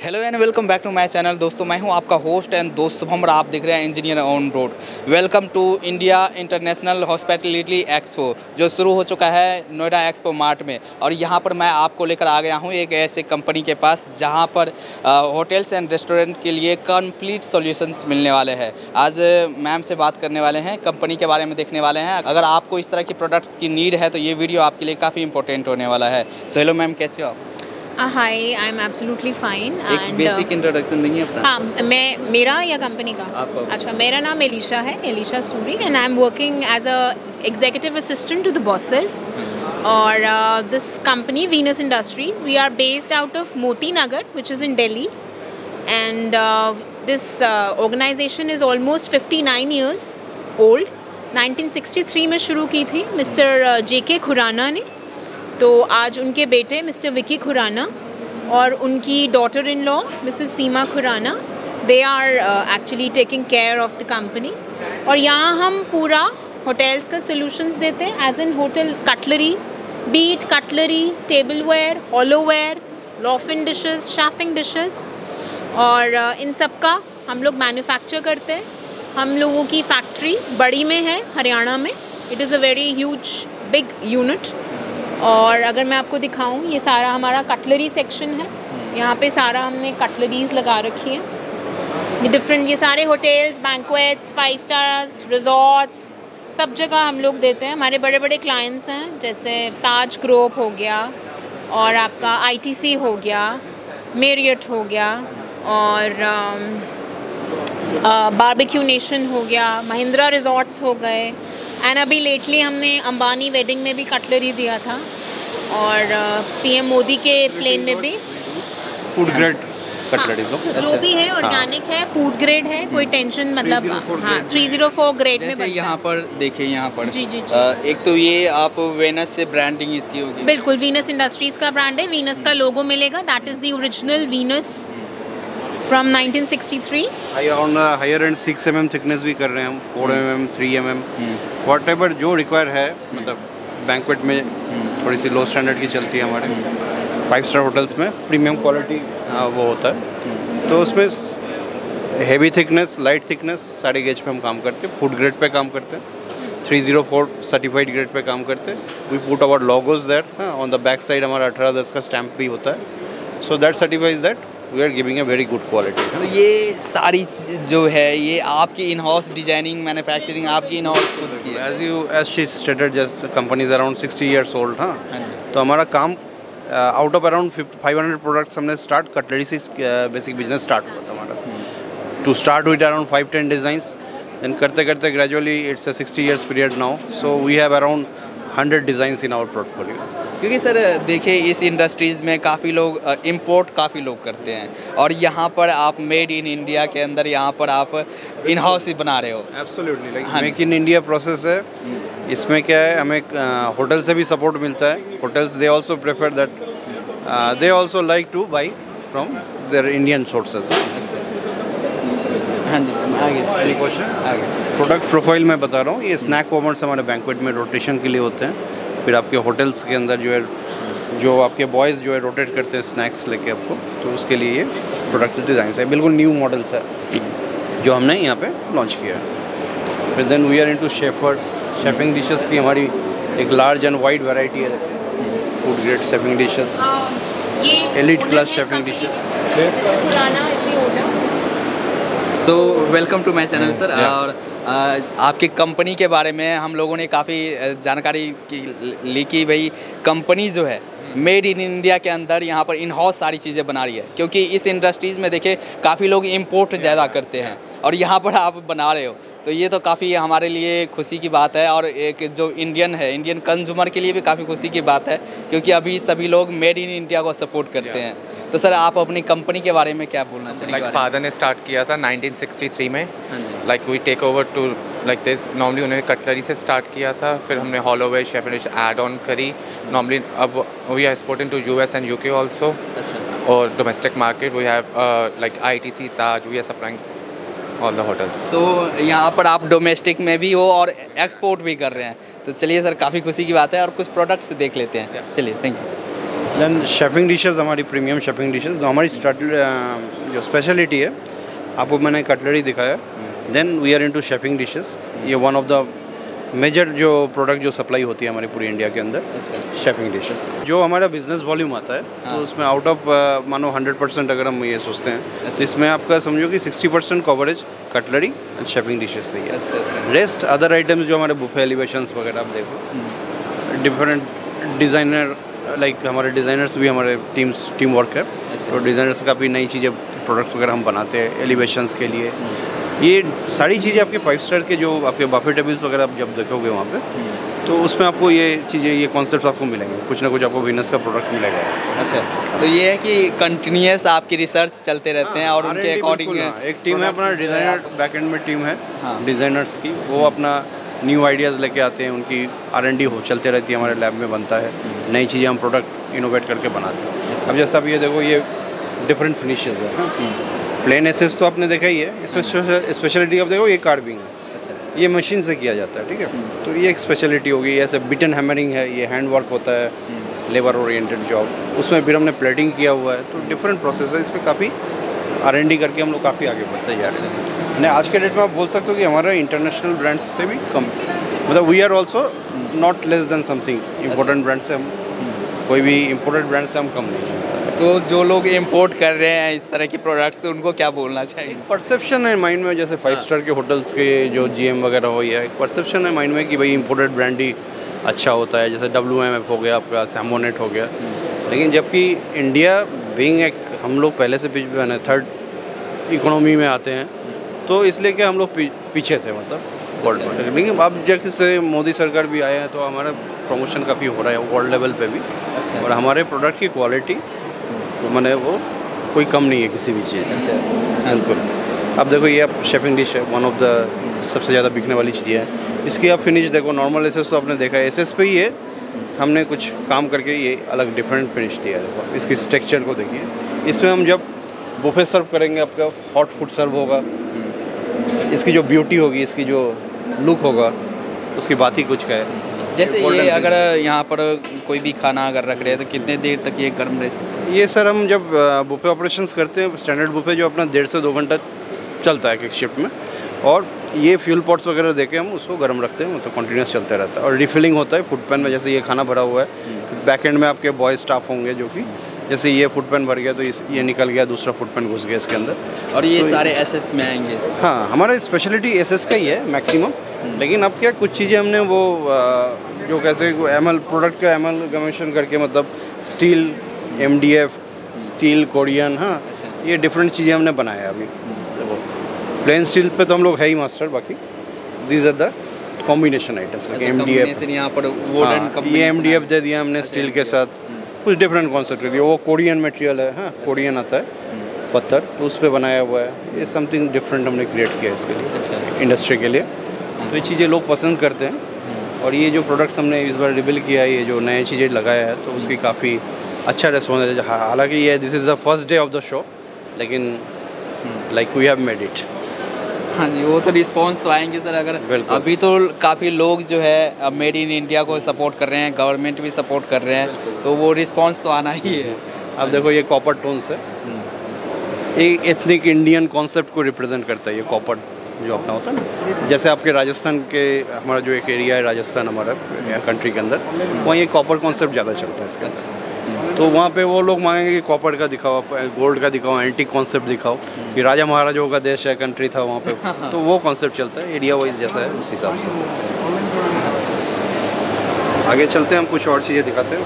Hello and welcome back to my channel. दोस्तों मैं हूं आपका होस्ट एंड दोस्त शुभम और आप देख रहे हैं engineer on road. Welcome to India international hospitality expo जो शुरू हो चुका है नोएडा एक्सपो मार्ट में। और यहां पर मैं आपको लेकर आ गया हूं एक ऐसे कंपनी के पास जहां पर होटल्स एंड रेस्टोरेंट के लिए कंप्लीट सॉल्यूशंस मिलने वाले हैं। आज मैम से बात करने वाले हैं, कंपनी के बारे में देखने वाले हैं। अगर आपको इस तरह की प्रोडक्ट्स की नीड है तो ये वीडियो आपके लिए काफ़ी इंपॉर्टेंट होने वाला है। सो हेलो मैम, कैसे हो आप? हाय, आई एम एब्सोल्युटली फाइन। एक बेसिक इंट्रोडक्शन देंगे अपना? हाँ, मेरा या कंपनी का? आपका। अच्छा, मेरा नाम एलिशा है, Alisha Suri, and I am working as a executive assistant to the bosses. और this company Venus industries, we are based out of Moti Nagar which is in Delhi, and this organization is almost 59 years old. 1963 में शुरू की थी मिस्टर JK खुराना ने। तो आज उनके बेटे मिस्टर विकी खुराना और उनकी daughter in law Mrs Seema Khurana, they are actually taking care of the company. और यहाँ हम पूरा होटल्स का सॉल्यूशंस देते हैं, एज इन होटल कटलरी, बीट कटलरी, टेबलवेयर, हॉलोवेयर, लॉफिन डिशेस, शेफिंग डिशेस, और इन सब का हम लोग मैन्युफैक्चर करते हैं। हम लोगों की फैक्ट्री बड़ी में है, हरियाणा में। It is a very huge big unit. और अगर मैं आपको दिखाऊं, ये सारा हमारा कटलरी सेक्शन है। यहाँ पे सारा हमने कटलरीज लगा रखी हैं। ये डिफरेंट, ये सारे होटल्स, बैंक्वेट्स, 5 स्टार्स, रिजॉर्ट्स, सब जगह हम लोग देते हैं। हमारे बड़े बड़े क्लाइंट्स हैं, जैसे ताज ग्रुप हो गया, और आपका ITC हो गया, मेरियट हो गया, और बारबेक्यू नेशन हो गया, महिंद्रा रिजॉर्ट्स हो गए, एंड अभी लेटली हमने अंबानी वेडिंग में भी कटलरी दिया था, और PM मोदी के प्लेन में भी फूड ग्रेड कटलरीज। हाँ, जो भी है ऑर्गेनिक है, फूड ग्रेड है, कोई टेंशन मतलब। हाँ, 304 ग्रेड में बनता है। यहाँ पर देखिए, यहाँ पर जी। एक तो ये आप वीनस से ब्रांडिंग इसकी होगी। बिल्कुल, वीनस इंडस्ट्रीज का ब्रांड है, वीनस का लोगो मिलेगा। That is the original Venus from 1963। Higher and 6 mm thickness भी कर रहे हैं हम, 4 mm, 3 mm, वॉट एवर जो रिक्वायर है। मतलब बैंक्वेट में थोड़ी सी लो स्टैंडर्ड की चलती है हमारे 5 स्टार होटल्स में, प्रीमियम क्वालिटी वो होता है। तो उसमें हेवी थिकनेस, लाइट थिकनेस सारे गेज पे हम काम करते हैं। फूड ग्रेड पे काम करते हैं, 304 सर्टिफाइड ग्रेड पे काम करते हैं। We put our logos that on the back side, हमारा 1810 का स्टैम्प भी होता है। So that certifies that we are giving a very good quality. तो ये सारी जो है ये आपकी इन हाउस डिजाइनिंग, मैन्युफैक्चरिंग आपकी इन हाउस खुद की है? As she stated, just company is around 60 years old। हाँ, तो हमारा काम आउट ऑफ अराउंड 500 प्रोडक्ट्स हमने स्टार्ट कटलरी से बेसिक बिजनेस स्टार्ट हुआ था हमारा। To start with around 5-10 designs, then करते करते gradually it's a 60 years period now. So we have around 100 designs in our portfolio. क्योंकि सर देखिए, इस इंडस्ट्रीज़ में काफ़ी लोग इंपोर्ट काफ़ी लोग करते हैं, और यहाँ पर आप मेड इन इंडिया के अंदर यहाँ पर आप इन हाउस ही बना रहे हो। Absolutely, like make in India process है। इसमें क्या है, हमें होटल से भी सपोर्ट मिलता है। Hotels they also prefer that, they also like to buy from their Indian sources. हाँ जी, आगे आगे प्रोडक्ट प्रोफाइल मैं बता रहा हूँ। ये स्नैक कॉमर्स हमारे बैंक्वेट में रोटेशन के लिए होते हैं। फिर आपके होटल्स के अंदर जो है, जो आपके बॉयज़ जो है रोटेट करते हैं स्नैक्स लेके आपको, तो उसके लिए ये प्रोडक्ट डिज़ाइन है। बिल्कुल न्यू मॉडल्स है जो हमने यहाँ पे लॉन्च किया है। फिर then we are into chafers, chafing dishes की हमारी एक लार्ज एंड वाइड वैरायटी है। Food grade chafing dishes, elite class chafing dishes. So welcome to my channel sir. और आपकी कंपनी के बारे में हम लोगों ने काफ़ी जानकारी ली कि भाई कंपनी जो है मेड इन इंडिया के अंदर यहाँ पर इन हाउस सारी चीज़ें बना रही है। क्योंकि इस इंडस्ट्रीज़ में देखिए काफ़ी लोग इंपोर्ट ज़्यादा करते हैं, और यहाँ पर आप बना रहे हो, तो ये तो काफ़ी हमारे लिए खुशी की बात है। और एक जो इंडियन कंज्यूमर के लिए भी काफ़ी खुशी की बात है, क्योंकि अभी सभी लोग मेड इन इंडिया को सपोर्ट करते हैं। तो सर आप अपनी कंपनी के बारे में क्या बोलना चाहेंगे? लाइक फादर ने स्टार्ट किया था 1963 में। Like we take over to like this. Normally उन्होंने कटलरी से स्टार्ट किया था, फिर हमने hollowware, chafing dish add on करी। नॉर्मली अब we are exporting to US and UK also. और domestic market we have like ITC, Taj, we are supplying all the hotels. तो यहाँ पर आप डोमेस्टिक में भी हो और एक्सपोर्ट भी कर रहे हैं, तो चलिए सर काफ़ी खुशी की बात है। और कुछ प्रोडक्ट्स देख लेते हैं। चलिए, thank you sir. Then chafing dishes, हमारी प्रीमियम शेफिंग डिशेस, तो हमारी जो स्पेशलिटी है, आपको मैंने कटलरी दिखाया। Then we are into chafing dishes, ये वन ऑफ द मेजर जो प्रोडक्ट जो सप्लाई होती है हमारी पूरी इंडिया के अंदर। अच्छा। शेफिंग डिशेस जो हमारा बिजनेस वॉल्यूम आता है, तो उसमें आउट ऑफ मानो 100% अगर हम ये सोचते हैं, तो इसमें आपका समझो कि 60% coverage cutlery and chafing dishes से ही है। अच्छा। रेस्ट अदर आइटम्स जो हमारे बुफे एलिवेशंस वगैरह आप देखो, डिफरेंट डिज़ाइनर, लाइक हमारे डिज़ाइनर्स भी हमारे टीम वर्क है, तो डिज़ाइनर्स का भी नई चीज़ें प्रोडक्ट्स वगैरह हम बनाते हैं एलिवेशंस के लिए। ये सारी चीज़ें आपके 5 स्टार के जो आपके बफे टेबल्स वगैरह आप जब देखोगे वहाँ पे, तो उसमें आपको ये चीज़ें, ये कॉन्सेप्ट आपको मिलेंगे, कुछ ना कुछ आपको वीनस का प्रोडक्ट मिलेगा। अच्छा, तो ये है कि कंटिन्यूस आपकी रिसर्च चलते रहते हैं और उनके अकॉर्डिंग एक टीम है अपना डिज़ाइनर, बैक एंड में टीम है डिज़ाइनर्स की, वो अपना न्यू आइडियाज़ लेके आते हैं, उनकी R&D चलते रहती है, हमारे लैब में बनता है, नई चीज़ें हम प्रोडक्ट इनोवेट करके बनाते हैं। अब जैसा आप ये देखो, ये डिफरेंट फिनिशेस है। प्लेन एसेस तो आपने देखा ही है, इसमें स्पेशलिटी आप देखो, ये कार्विंग है, ये मशीन से किया जाता है, ठीक है, तो ये एक स्पेशलिटी होगी। ऐसे बिट एंड हैमरिंग है, ये हैंड वर्क होता है, लेबर ओरिएंटेड जॉब, उसमें फिर हमने प्लेटिंग किया हुआ है, तो डिफरेंट प्रोसेस है, इसमें काफ़ी R&D करके हम लोग काफ़ी आगे बढ़ते जा रहे हैं। नहीं, आज के डेट में आप बोल सकते हो कि हमारा इंटरनेशनल ब्रांड्स से भी कम, मतलब we are also not less than something. Important brand से हम, कोई भी इम्पोर्टेड ब्रांड से हम कम नहीं है। तो जो लोग इंपोर्ट कर रहे हैं इस तरह के प्रोडक्ट्स, उनको क्या बोलना चाहिए? परसेप्शन है माइंड में, जैसे 5 स्टार के होटल्स के जो GM वगैरह हो, या एक परसेप्शन है माइंड में कि भाई इंपोर्टेड ब्रांड ही अच्छा होता है, जैसे WMF हो गया आपका, सैमोनेट हो गया। लेकिन जबकि इंडिया बीइंग एक, हम लोग पहले से थर्ड इकोनॉमी में आते हैं, तो इसलिए कि हम लोग पीछे थे, मतलब वर्ल्ड में। लेकिन अब जब से मोदी सरकार भी आए हैं, तो हमारा प्रमोशन काफ़ी हो रहा है वर्ल्ड लेवल पे भी, और हमारे प्रोडक्ट की क्वालिटी तो मैंने वो कोई कम नहीं है किसी भी चीज़। बिल्कुल। अब देखो, ये आप शेफिंग डिश है, वन ऑफ द सबसे ज़्यादा बिकने वाली चीज़ें है। इसकी आप फिनिश देखो, नॉर्मल एसेस तो आपने देखा है, एसेस पे ही है, हमने कुछ काम करके ये अलग डिफरेंट फिनिश दिया है। देखो इसकी स्ट्रक्चर को देखिए, इसमें हम जब बुफे सर्व करेंगे, आपका हॉट फूड सर्व होगा, इसकी जो ब्यूटी होगी, इसकी जो लुक होगा, उसकी बात ही कुछ का है। जैसे ये अगर यहाँ पर कोई भी खाना अगर रख रहे हैं, तो कितने देर तक ये गर्म रह सकता है? ये सर हम जब बुफे ऑपरेशंस करते हैं, स्टैंडर्ड बुफे जो अपना 1.5 से 2 घंटा चलता है एक शिफ्ट में, और ये फ्यूल पॉट्स वगैरह देके हम उसको गर्म रखते हैं, मतलब कंटिन्यूस चलता रहता है। और रिफिलिंग होता है फूड पैन में, जैसे ये खाना भरा हुआ है, बैक एंड में आपके बॉय स्टाफ होंगे, जो कि जैसे ये फूड पैन भर गया तो ये निकल गया, दूसरा फूड पैन घुस गया इसके अंदर, और ये तो सारे SS में आएंगे। हाँ, हमारा स्पेशलिटी SS का ही है मैक्सिमम। लेकिन अब क्या, कुछ चीज़ें हमने वो जो कैसे ML प्रोडक्ट का एमलगमेशन करके, मतलब स्टील, MDF, स्टील, कोरियन, हाँ, ये डिफरेंट चीज़ें हमने बनाया अभी। प्लेन स्टील पे तो हम लोग है ही मास्टर, बाकी these are the combination items. MDF यहाँ पर वुडन, ये MDF दे दिया हमने स्टील के साथ, कुछ डिफरेंट कॉन्सेप्ट कर दिया। वो कोरियन मटेरियल है, हाँ, कोरियन आता है पत्थर, तो उस पर बनाया हुआ है। ये समथिंग डिफरेंट हमने क्रिएट किया इसके लिए, इंडस्ट्री के लिए। तो ये चीज़ें लोग पसंद करते हैं, और ये जो प्रोडक्ट्स हमने इस बार रिवील किया है, ये जो नए चीज़ें लगाया है, तो उसकी काफ़ी अच्छा रिस्पॉन्स है। हालांकि ये this is the first day of the show, लेकिन like we have made it. हाँ जी, वो तो रिस्पॉन्स तो आएंगे सर। अगर अभी तो काफ़ी लोग जो है मेड इन इंडिया को सपोर्ट कर रहे हैं, गवर्नमेंट भी सपोर्ट कर रहे हैं, तो वो रिस्पॉन्स तो आना ही है। अब देखो, ये कॉपर टोन्स है, ये एथनिक इंडियन कॉन्सेप्ट को रिप्रेजेंट करता है। ये कॉपर जो अपना होता है ना, जैसे आपके राजस्थान के, हमारा जो एक एरिया है राजस्थान हमारा कंट्री के अंदर, वहाँ ये कॉपर कॉन्सेप्ट ज़्यादा चलता है इसका। तो वहाँ पे वो लोग मांगेंगे कि कॉपर का दिखाओ, गोल्ड का दिखाओ, एंटीक कॉन्सेप्ट दिखाओ, कि राजा महाराजाओं का देश है, कंट्री था वहाँ पे, तो वो कॉन्सेप्ट चलता है, एरिया वाइज जैसा है उस हिसाब से। आगे चलते हैं, हम कुछ और चीज़ें दिखाते हैं।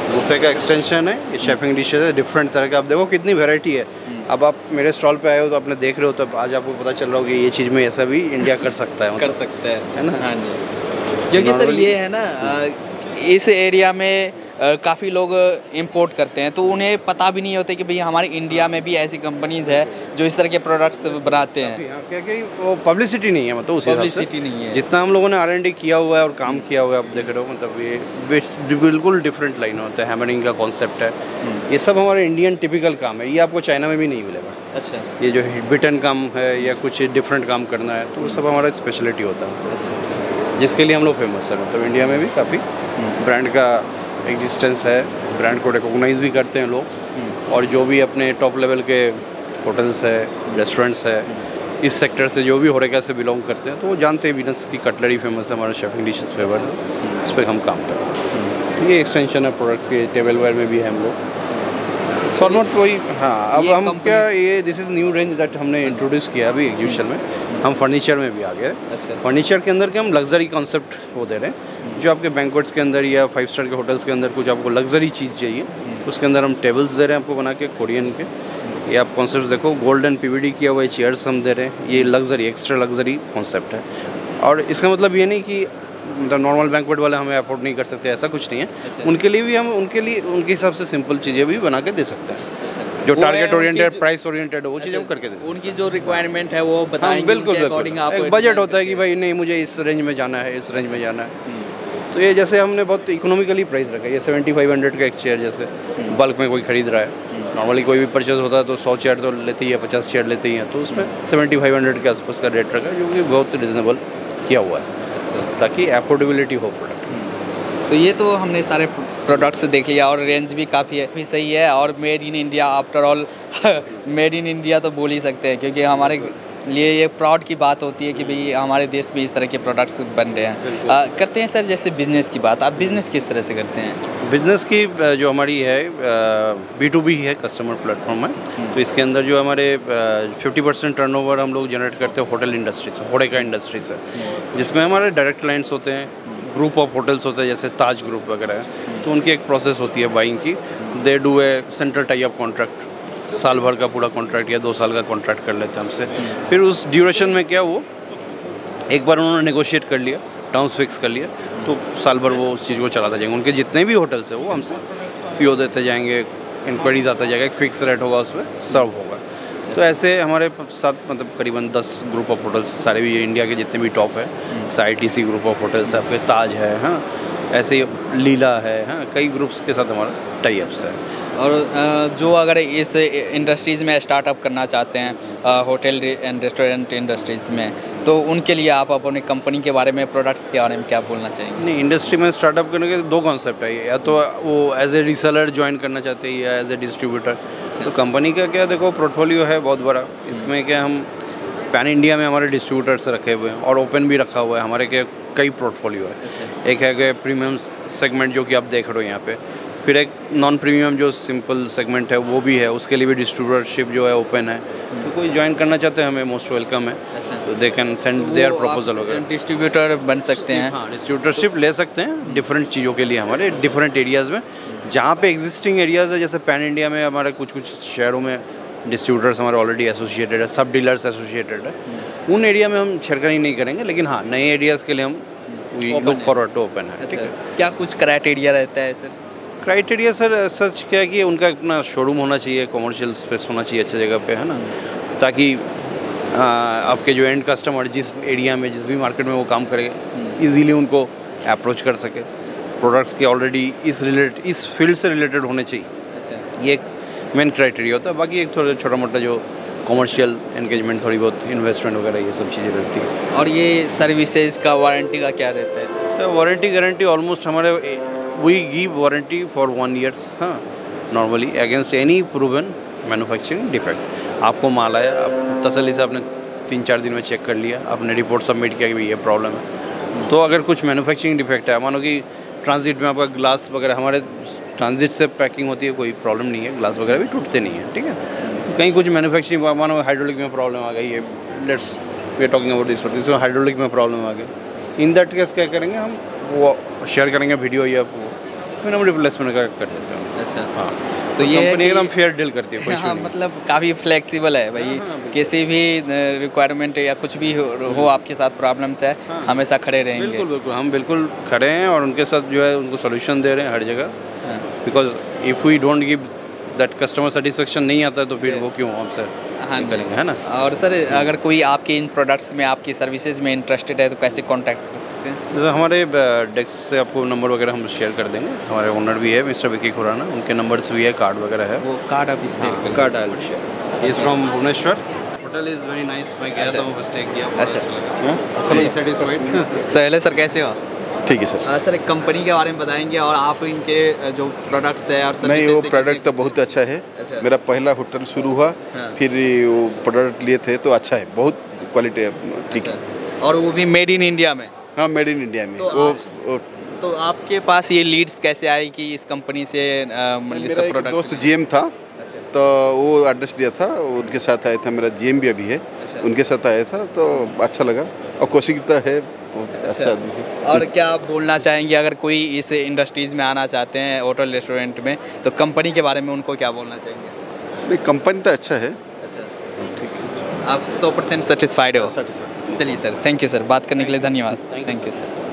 बुफे का एक्सटेंशन है, ये शेफिंग डिशेज है डिफरेंट तरह का। आप देखो कितनी वैरायटी है। अब आप मेरे स्टॉल पे आए हो तो आपने देख रहे हो, तो आज आपको पता चल रहा होगा कि ये चीज़ में ऐसा भी इंडिया कर सकता है, कर सकता है ना। हाँ जी, क्योंकि सर ये है ना, इस एरिया में काफ़ी लोग इंपोर्ट करते हैं, तो उन्हें पता भी नहीं होता कि भाई हमारे इंडिया में भी ऐसी कंपनीज है जो इस तरह के प्रोडक्ट्स बनाते हैं। क्या वो पब्लिसिटी नहीं है, मतलब उस पब्लिसिटी नहीं है। जितना हम लोगों ने R&D किया हुआ है और काम किया हुआ है, आप देख रहे हो, मतलब ये बिल्कुल डिफरेंट लाइन होता है। हैमरिंग का कॉन्सेप्ट है, ये सब हमारे इंडियन टिपिकल काम है, ये आपको चाइना में भी नहीं मिलेगा। अच्छा, ये जो बिटन काम है या कुछ डिफरेंट काम करना है, तो वो सब हमारा स्पेशलिटी होता है, जिसके लिए हम लोग फेमस है। मतलब इंडिया में भी काफ़ी ब्रांड का एग्जिस्टेंस है, ब्रांड को रिकॉग्नाइज भी करते हैं लोग, और जो भी अपने टॉप लेवल के होटल्स है, रेस्टोरेंट्स है, इस सेक्टर से जो भी होरेका से बिलोंग करते हैं तो वो जानते हैं वीनस की कटलरी फेमस है, हमारा शेफिंग डिशेस फेवर है, उस पर हम काम कर रहे हैं। तो ये एक्सटेंशन है प्रोडक्ट्स के, टेबलवेयर में भी है हम लोग सॉलमोट वही। हाँ, अब हम क्या, ये this is new range that हमने इंट्रोड्यूस किया अभी एग्जीबिशन में। हम फर्नीचर में भी आ गए। फर्नीचर के अंदर के हम लग्जरी कॉन्सेप्ट वो दे रहे हैं, जो आपके बैंक्वेट्स के अंदर या 5 स्टार के होटल्स के अंदर कुछ आपको लग्जरी चीज़ चाहिए, उसके अंदर हम टेबल्स दे रहे हैं आपको बना के, कोरियन के। ये आप कॉन्सेप्ट देखो, गोल्डन PVD किया हुआ चेयर्स हम दे रहे हैं, ये लग्जरी, एक्स्ट्रा लग्जरी कॉन्सेप्ट है। और इसका मतलब ये नहीं कि मतलब नॉर्मल बैंक्वेट वाले हमें अफोर्ड नहीं कर सकते, ऐसा कुछ नहीं है। उनके लिए भी हम उनके हिसाब से सिंपल चीज़ें भी बना के दे सकते हैं, जो टारगेट ओरिएंटेड, प्राइस ओरिएंटेड हो, वो चीज़ हम करके देते हैं। उनकी जो रिक्वायरमेंट है वो बताएंगे। बिल्कुल बिल्कुल। एक बजट होता है कि भाई नहीं, मुझे इस रेंज में जाना है, इस रेंज में जाना है। तो ये जैसे हमने बहुत इकोनॉमिकली प्राइस रखा है, ये 7500 का एक चेयर, जैसे बल्क में कोई खरीद रहा है, नॉर्मली कोई भी परचेज होता है तो 100 चेयर तो लेते ही है, 50 चेयर लेते ही हैं, तो उसमें 7500 के आसपास का रेट रखा है, जो कि बहुत रिजनेबल किया हुआ है, ताकि अफोर्डेबिलिटी हो प्रोडक्ट। तो ये तो हमने सारे प्रोडक्ट्स देख लिया, और रेंज भी काफ़ी सही है, और made in India after all made in India तो बोल ही सकते हैं, क्योंकि हमारे लिए ये प्राउड की बात होती है कि भाई हमारे देश में इस तरह के प्रोडक्ट्स बन रहे हैं। करते हैं सर, जैसे बिज़नेस की बात, आप बिज़नेस किस तरह से करते हैं? बिज़नेस की जो हमारी है B2B है, कस्टमर प्लेटफॉर्म है। तो इसके अंदर जो हमारे 50% टर्नओवर हम लोग जनरेट करते हैं होटल इंडस्ट्री से, होरेका इंडस्ट्री से, जिसमें हमारे डायरेक्ट क्लाइंट्स होते हैं, ग्रुप ऑफ होटल्स होते हैं, जैसे ताज ग्रुप वगैरह है। तो उनकी एक प्रोसेस होती है बाइंग की, they do a central tie up contract, साल भर का पूरा कॉन्ट्रैक्ट या 2 साल का कॉन्ट्रैक्ट कर लेते हैं हमसे। फिर उस ड्यूरेशन में क्या, वो एक बार उन्होंने नेगोशिएट कर लिया, टर्म्स फिक्स कर लिया, तो साल भर वो उस चीज़ को चलाते जाएंगे। उनके जितने भी होटल्स हैं वो हमसे PO देते जाएंगे, इंक्वायरीज आता जाएगा, एक फिक्स रेट होगा, उसमें सर्व होगा। तो ऐसे हमारे साथ मतलब करीबन 10 ग्रुप ऑफ होटल्स, सारे भी ये इंडिया के जितने भी टॉप है, ITC ग्रुप ऑफ होटल्स है, आपके ताज है, हाँ, ऐसे ही लीला है, हाँ, कई ग्रुप्स के साथ हमारा टाई अप्स है। और जो अगर इस इंडस्ट्रीज़ में स्टार्टअप करना चाहते हैं, होटल एंड रेस्टोरेंट इंडस्ट्रीज़ में, तो उनके लिए आप अपनी कंपनी के बारे में, प्रोडक्ट्स के बारे में क्या बोलना चाहेंगे? नहीं, इंडस्ट्री में स्टार्टअप करने के 2 कॉन्सेप्ट है, या तो वो एज ए रीसेलर ज्वाइन करना चाहते हैं या एज ए डिस्ट्रीब्यूटर। तो कंपनी का क्या, देखो पोर्टफोलियो है बहुत बड़ा, इसमें क्या हम पैन इंडिया में हमारे डिस्ट्रीब्यूटर्स रखे हुए हैं, और ओपन भी रखा हुआ है हमारे के कई पोर्टफोलियो है। एक है कि प्रीमियम सेगमेंट जो कि आप देख रहे हो यहाँ पे, फिर एक नॉन प्रीमियम जो सिंपल सेगमेंट है वो भी है, उसके लिए भी डिस्ट्रीब्यूटरशिप जो है ओपन है। तो कोई ज्वाइन करना चाहते हैं, हमें मोस्ट वेलकम है। तो they can send their proposal वगैरह, डिस्ट्रीब्यूटर बन सकते हैं। हाँ, डिस्ट्रीब्यूटरशिप ले सकते हैं डिफरेंट चीज़ों के लिए, हमारे डिफरेंट एरियाज़ में, जहाँ पे एग्जिस्टिंग एरियाज़ है, जैसे पैन इंडिया में हमारे कुछ शहरों में डिस्ट्रीब्यूटर्स हमारे ऑलरेडी एसोसिएटेड है, सब डीलर्स एसोसिएटेड है, उन एरिया में हम छेड़खानी नहीं करेंगे, लेकिन हाँ, नए एरियाज़ के लिए हम लुक फॉरवर्ड टू ओपन है। ठीक है, क्या कुछ क्राइटेरिया रहता है सर? क्राइटेरिया सर सच क्या है कि उनका अपना शोरूम होना चाहिए, कमर्शियल स्पेस होना चाहिए अच्छी जगह पे, है ना, ताकि आपके जो एंड कस्टमर जिस एरिया में, जिस भी मार्केट में वो काम करेगा, इजीली उनको अप्रोच कर सके। प्रोडक्ट्स के ऑलरेडी इस फील्ड से रिलेटेड होने चाहिए, ये एक मेन क्राइटेरिया होता है। बाकी एक थोड़ा छोटा मोटा जो कमर्शियल एंगेजमेंट, थोड़ी बहुत इन्वेस्टमेंट वगैरह, ये सब चीज़ें रहती है। और ये सर्विसेज का, वारंटी का क्या रहता है सर? वारंटी गारंटी ऑलमोस्ट हमारे we give warranty for 1 year, हाँ, normally against any proven manufacturing defect. आपको माल आया, आप तसल्ली से आपने 3-4 दिन में चेक कर लिया, आपने रिपोर्ट सबमिट किया कि भाई ये प्रॉब्लम है, तो अगर कुछ मैन्युफैक्चरिंग डिफेक्ट है, मानो कि ट्रांजिट में आपका ग्लास वगैरह, हमारे ट्रांजिट से पैकिंग होती है, कोई प्रॉब्लम नहीं है, ग्लास वगैरह भी टूटते नहीं है, ठीक है। तो कहीं कुछ मैन्युफैक्चरिंग, मानो हाइड्रोलिक में प्रॉब्लम आ गई है, let's we are talking about this, इसमें हाइड्रोलिक में प्रॉब्लम आ गई, इन दैट केस क्या करेंगे हम, वो शेयर करेंगे वीडियो या फिर हम रिप्लेसमेंट का कर देते हैं। अच्छा, हाँ, तो ये कंपनी एकदम फेयर डील करती है, कोई हाँ, मतलब काफ़ी फ्लेक्सिबल है भाई। किसी भी रिक्वायरमेंट या कुछ भी हो आपके साथ प्रॉब्लम्स है, हमेशा खड़े रहेंगे। बिल्कुल बिल्कुल, हम बिल्कुल खड़े हैं और उनके साथ जो है उनको सोल्यूशन दे रहे हैं हर जगह, because if we don't give that customer satisfaction नहीं आता है तो फिर वो क्यों हमसे करेंगे, है ना। और सर, अगर कोई आपके इन प्रोडक्ट्स में, आपकी सर्विसेज में इंटरेस्टेड है तो कैसे कांटेक्ट कर सकते हैं? तो हमारे डेस्क से आपको नंबर वगैरह हम शेयर कर देंगे, हमारे ओनर भी है मिस्टर विकी खुराना, उनके नंबर्स भी है, कार्ड वगैरह है। वो कार्ड अभी share card I will share. Is from Bhubaneswar, hotel is very nice, मैं गया था, स्टे किया, अच्छा लगा, सेटिस्फाइड। सर हेलो सर, कैसे हो? ठीक है सर। सर कंपनी के बारे में बताएंगे और आप इनके जो प्रोडक्ट्स है और नहीं, वो प्रोडक्ट तो बहुत अच्छा है। अच्छा। मेरा पहला होटल शुरू हुआ, हाँ। फिर वो प्रोडक्ट लिए थे तो अच्छा है, बहुत क्वालिटी ठीक है। और वो भी मेड इन इंडिया में। हाँ, मेड इन इंडिया में। तो आपके पास ये लीड्स कैसे आई कि इस कंपनी से मेरा एक प्रोडक्ट? दोस्त जीएम था, अच्छा। तो वो एड्रेस दिया था, उनके साथ आया था। मेरा जीएम भी अभी है, अच्छा। उनके साथ आया था तो अच्छा लगा। और कौशिकता है, बहुत अच्छा आदमी है। और क्या आप बोलना चाहेंगे अगर कोई इस इंडस्ट्रीज़ में आना चाहते हैं होटल रेस्टोरेंट में, तो कंपनी के बारे में उनको क्या बोलना चाहेंगे? नहीं, कंपनी तो अच्छा है। अच्छा, ठीक है, अच्छा। आप 100% सेटिस्फाइड हो? Satisfied। चलिए सर, थैंक यू सर, बात करने के लिए धन्यवाद। Thank you sir.